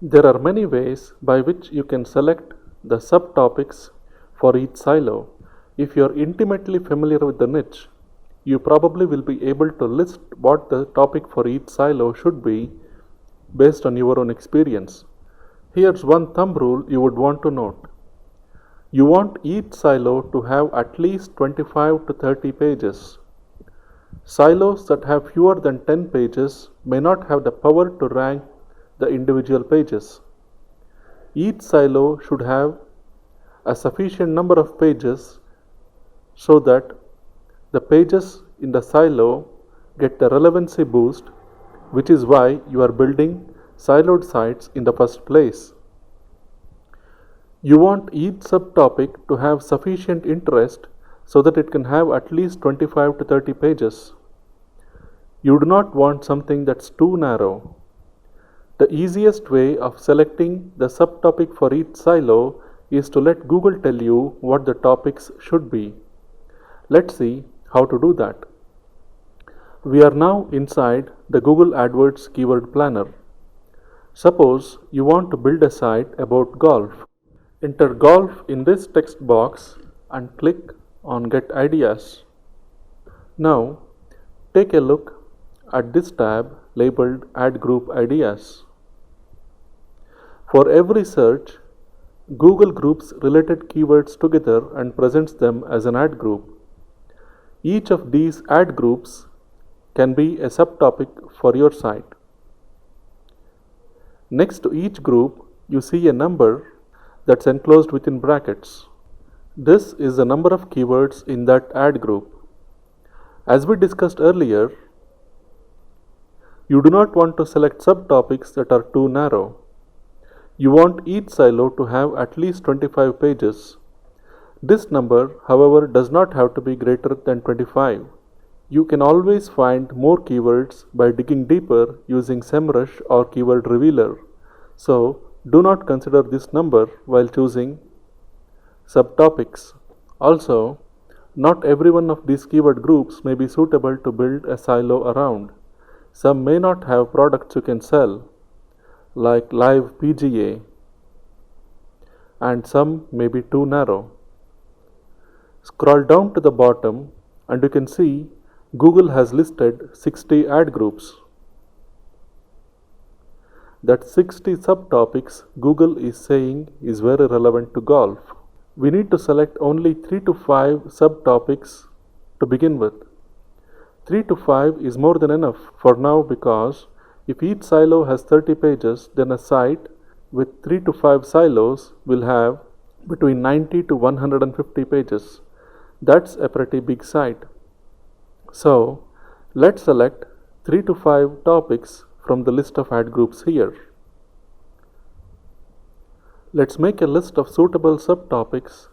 There are many ways by which you can select the subtopics for each silo. If you are intimately familiar with the niche, you probably will be able to list what the topic for each silo should be based on your own experience. Here's one thumb rule you would want to note. You want each silo to have at least 25 to 30 pages. Silos that have fewer than 10 pages may not have the power to rank the individual pages. Each silo should have a sufficient number of pages so that the pages in the silo get the relevancy boost, which is why you are building siloed sites in the first place. You want each subtopic to have sufficient interest so that it can have at least 25 to 30 pages. You do not want something that's too narrow. The easiest way of selecting the subtopic for each silo is to let Google tell you what the topics should be. Let's see how to do that. We are now inside the Google AdWords Keyword Planner. Suppose you want to build a site about golf. Enter golf in this text box and click on Get Ideas. Now, take a look at this tab labeled Ad Group Ideas. For every search, Google groups related keywords together and presents them as an ad group. Each of these ad groups can be a subtopic for your site. Next to each group, you see a number that's enclosed within brackets. This is the number of keywords in that ad group. As we discussed earlier, you do not want to select subtopics that are too narrow. You want each silo to have at least 25 pages. This number, however, does not have to be greater than 25. You can always find more keywords by digging deeper using SEMrush or Keyword Revealer. So, do not consider this number while choosing subtopics. Also, not every one of these keyword groups may be suitable to build a silo around. Some may not have products you can sell, like live PGA, and some may be too narrow. Scroll down to the bottom and you can see Google has listed 60 ad groups. That 60 subtopics Google is saying is very relevant to golf. We need to select only 3 to 5 subtopics to begin with. 3 to 5 is more than enough for now because if each silo has 30 pages, then a site with 3 to 5 silos will have between 90 to 150 pages. That's a pretty big site. So, let's select 3 to 5 topics from the list of ad groups here. Let's make a list of suitable subtopics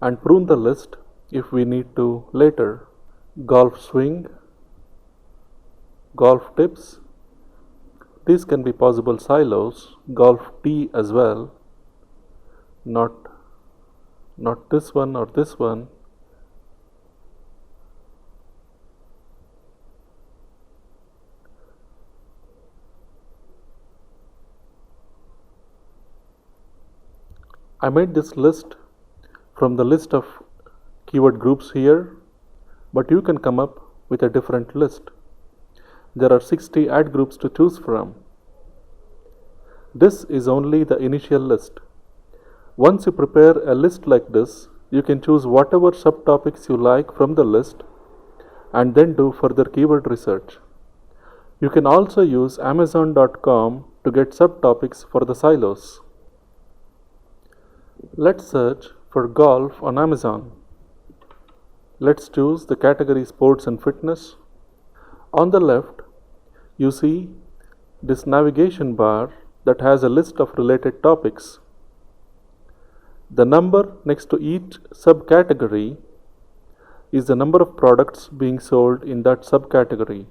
and prune the list if we need to later. Golf swing, golf tips. These can be possible silos. Golf tee as well. Not this one or this one. I made this list from the list of keyword groups here, but you can come up with a different list. There are 60 ad groups to choose from. This is only the initial list. Once you prepare a list like this, you can choose whatever subtopics you like from the list and then do further keyword research. You can also use Amazon.com to get subtopics for the silos. Let's search for golf on Amazon. Let's choose the category sports and fitness. On the left, you see this navigation bar that has a list of related topics. The number next to each subcategory is the number of products being sold in that subcategory.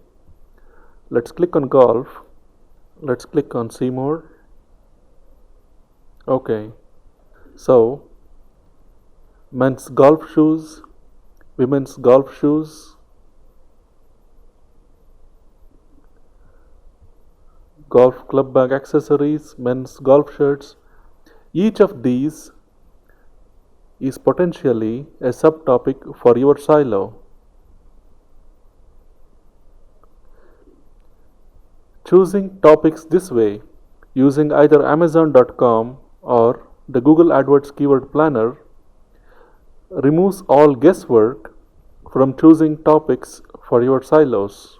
Let's click on golf. Let's click on see more. Okay. So, men's golf shoes, women's golf shoes, golf club bag accessories, men's golf shirts. Each of these is potentially a subtopic for your silo. Choosing topics this way, using either Amazon.com or the Google AdWords Keyword Planner, removes all guesswork from choosing topics for your silos.